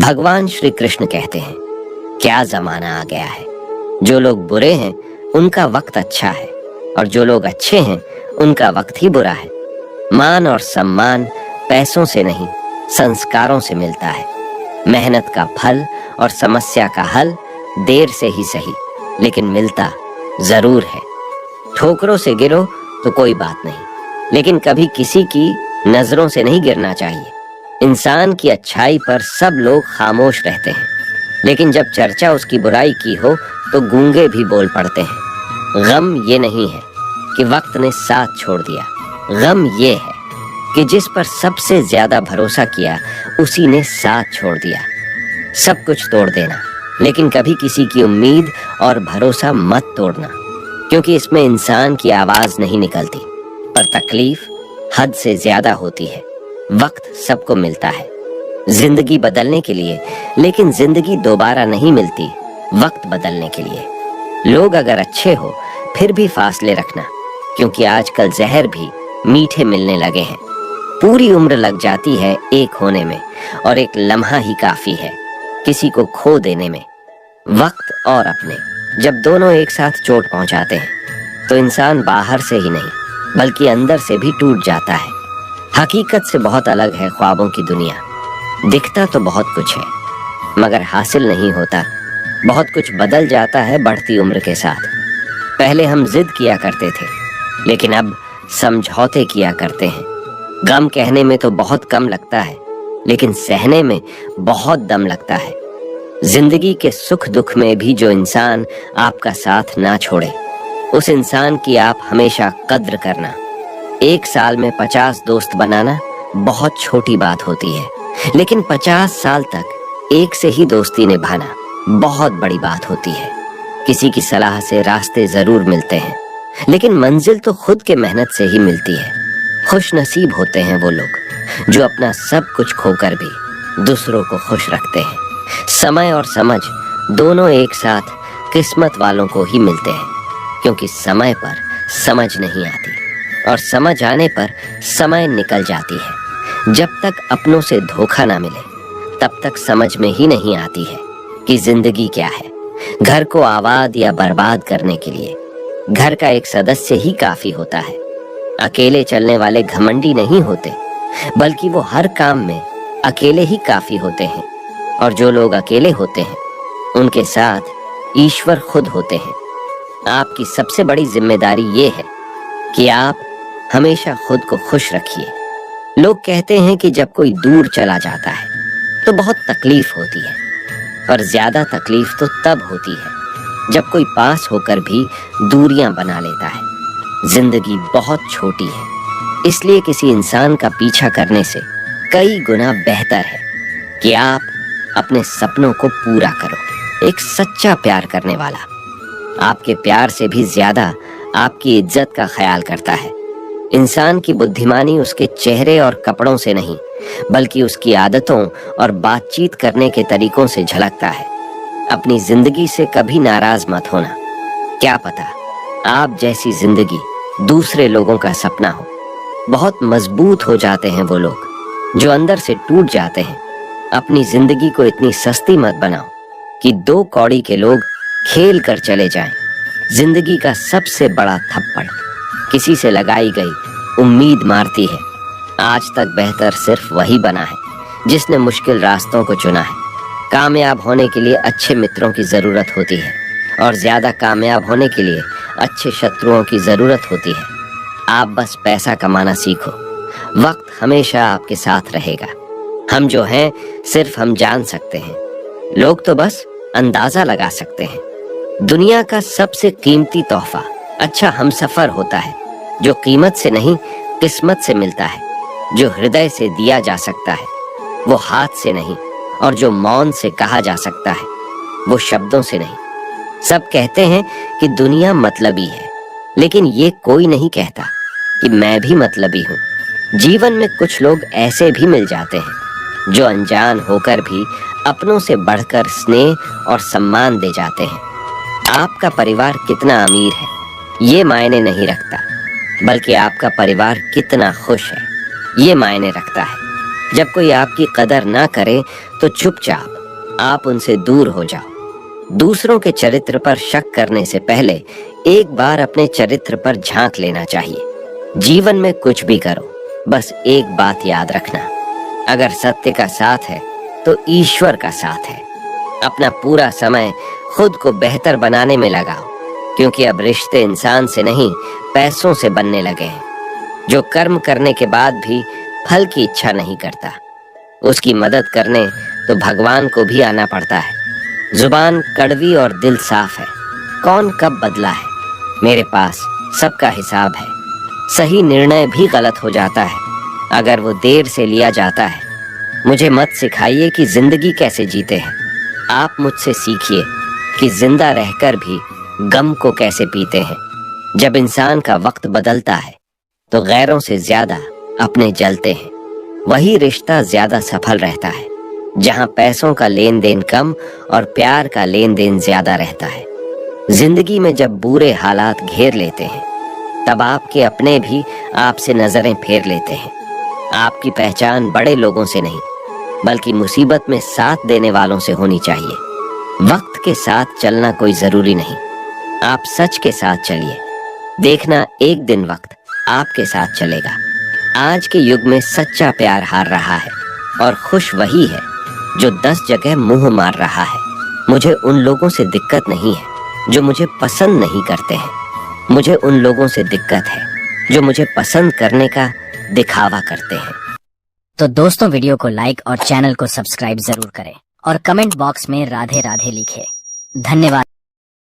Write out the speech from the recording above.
भगवान श्री कृष्ण कहते हैं, क्या जमाना आ गया है। जो लोग बुरे हैं उनका वक्त अच्छा है और जो लोग अच्छे हैं उनका वक्त ही बुरा है। मान और सम्मान पैसों से नहीं, संस्कारों से मिलता है। मेहनत का फल और समस्या का हल देर से ही सही, लेकिन मिलता जरूर है। ठोकरों से गिरो तो कोई बात नहीं, लेकिन कभी किसी की नजरों से नहीं गिरना चाहिए। इंसान की अच्छाई पर सब लोग खामोश रहते हैं, लेकिन जब चर्चा उसकी बुराई की हो तो गूंगे भी बोल पड़ते हैं। गम ये नहीं है कि वक्त ने साथ छोड़ दिया, गम ये है कि जिस पर सबसे ज्यादा भरोसा किया उसी ने साथ छोड़ दिया। सब कुछ तोड़ देना, लेकिन कभी किसी की उम्मीद और भरोसा मत तोड़ना, क्योंकि इसमें इंसान की आवाज नहीं निकलती, पर तकलीफ हद से ज्यादा होती है। वक्त सबको मिलता है जिंदगी बदलने के लिए, लेकिन जिंदगी दोबारा नहीं मिलती वक्त बदलने के लिए। लोग अगर अच्छे हो फिर भी फासले रखना, क्योंकि आजकल जहर भी मीठे मिलने लगे हैं। पूरी उम्र लग जाती है एक होने में, और एक लम्हा ही काफी है किसी को खो देने में। वक्त और अपने जब दोनों एक साथ चोट पहुंचाते हैं तो इंसान बाहर से ही नहीं बल्कि अंदर से भी टूट जाता है। हकीकत से बहुत अलग है ख्वाबों की दुनिया। दिखता तो बहुत कुछ है मगर हासिल नहीं होता। बहुत कुछ बदल जाता है बढ़ती उम्र के साथ। पहले हम जिद किया करते थे, लेकिन अब समझौते किया करते हैं। गम कहने में तो बहुत कम लगता है, लेकिन सहने में बहुत दम लगता है। जिंदगी के सुख दुख में भी जो इंसान आपका साथ ना छोड़े, उस इंसान की आप हमेशा कद्र करना। एक साल में 50 दोस्त बनाना बहुत छोटी बात होती है, लेकिन 50 साल तक एक से ही दोस्ती निभाना बहुत बड़ी बात होती है। किसी की सलाह से रास्ते जरूर मिलते हैं, लेकिन मंजिल तो खुद के मेहनत से ही मिलती है। खुश नसीब होते हैं वो लोग जो अपना सब कुछ खोकर भी दूसरों को खुश रखते हैं। समय और समझ दोनों एक साथ किस्मत वालों को ही मिलते हैं, क्योंकि समय पर समझ नहीं आती और समझ आने पर समय निकल जाती है। जब तक अपनों से धोखा ना मिले तब तक समझ में ही नहीं आती है कि जिंदगी क्या है। घर को आबाद या बर्बाद करने के लिए घर का एक सदस्य ही काफी होता है। अकेले चलने वाले घमंडी नहीं होते, बल्कि वो हर काम में अकेले ही काफी होते हैं। और जो लोग अकेले होते हैं उनके साथ ईश्वर खुद होते हैं। आपकी सबसे बड़ी जिम्मेदारी ये है कि आप हमेशा खुद को खुश रखिए। लोग कहते हैं कि जब कोई दूर चला जाता है तो बहुत तकलीफ होती है, पर ज्यादा तकलीफ तो तब होती है जब कोई पास होकर भी दूरियां बना लेता है। जिंदगी बहुत छोटी है, इसलिए किसी इंसान का पीछा करने से कई गुना बेहतर है कि आप अपने सपनों को पूरा करो। एक सच्चा प्यार करने वाला आपके प्यार से भी ज्यादा आपकी इज्जत का ख्याल करता है। इंसान की बुद्धिमानी उसके चेहरे और कपड़ों से नहीं, बल्कि उसकी आदतों और बातचीत करने के तरीकों से झलकता है। अपनी जिंदगी से कभी नाराज मत होना। क्या पता आप जैसी जिंदगी दूसरे लोगों का सपना हो। बहुत मजबूत हो जाते हैं वो लोग जो अंदर से टूट जाते हैं। अपनी जिंदगी को इतनी सस्ती मत बनाओ कि 2 कौड़ी के लोग खेल कर चले जाएं। जिंदगी का सबसे बड़ा थप्पड़ किसी से लगाई गई उम्मीद मारती है। आज तक बेहतर सिर्फ वही बना है जिसने मुश्किल रास्तों को चुना है। कामयाब होने के लिए अच्छे मित्रों की जरूरत होती है, और ज्यादा कामयाब होने के लिए अच्छे शत्रुओं की जरूरत होती है। आप बस पैसा कमाना सीखो, वक्त हमेशा आपके साथ रहेगा। हम जो हैं सिर्फ हम जान सकते हैं, लोग तो बस अंदाजा लगा सकते हैं। दुनिया का सबसे कीमती तोहफा अच्छा हमसफर होता है, जो कीमत से नहीं किस्मत से मिलता है। जो हृदय से दिया जा सकता है वो हाथ से नहीं, और जो मौन से कहा जा सकता है वो शब्दों से नहीं। सब कहते हैं कि दुनिया मतलबी है, लेकिन ये कोई नहीं कहता कि मैं भी मतलबी हूँ। जीवन में कुछ लोग ऐसे भी मिल जाते हैं जो अनजान होकर भी अपनों से बढ़कर स्नेह और सम्मान दे जाते हैं। आपका परिवार कितना अमीर है ये मायने नहीं रखता, बल्कि आपका परिवार कितना खुश है ये मायने रखता है। जब कोई आपकी कदर ना करे तो चुपचाप आप उनसे दूर हो जाओ। दूसरों के चरित्र पर शक करने से पहले एक बार अपने चरित्र पर झांक लेना चाहिए। जीवन में कुछ भी करो, बस एक बात याद रखना, अगर सत्य का साथ है तो ईश्वर का साथ है। अपना पूरा समय खुद को बेहतर बनाने में लगाओ, क्योंकि अब रिश्ते इंसान से नहीं पैसों से बनने लगे हैं। जो कर्म करने के बाद भी फल की इच्छा नहीं करता, उसकी मदद करने तो भगवान को भी आना पड़ता है। जुबान कड़वी और दिल साफ है, कौन कब बदला है, मेरे पास सबका हिसाब है। सही निर्णय भी गलत हो जाता है अगर वो देर से लिया जाता है। मुझे मत सिखाइए कि जिंदगी कैसे जीते हैं, आप मुझसे सीखिए कि जिंदा रहकर भी गम को कैसे पीते हैं। जब इंसान का वक्त बदलता है तो गैरों से ज्यादा अपने जलते हैं। वही रिश्ता ज्यादा सफल रहता है जहां पैसों का लेन देन कम और प्यार का लेन देन ज्यादा रहता है। जिंदगी में जब बुरे हालात घेर लेते हैं तब आपके अपने भी आपसे नजरें फेर लेते हैं। आपकी पहचान बड़े लोगों से नहीं बल्कि मुसीबत में साथ देने वालों से होनी चाहिए। वक्त के साथ चलना कोई जरूरी नहीं, आप सच के साथ चलिए, देखना एक दिन वक्त आपके साथ चलेगा। आज के युग में सच्चा प्यार हार रहा है और खुश वही है जो 10 जगह मुंह मार रहा है। मुझे उन लोगों से दिक्कत नहीं है जो मुझे पसंद नहीं करते हैं, मुझे उन लोगों से दिक्कत है जो मुझे पसंद करने का दिखावा करते हैं। तो दोस्तों, वीडियो को लाइक और चैनल को सब्सक्राइब जरूर करें और कमेंट बॉक्स में राधे राधे लिखें। धन्यवाद।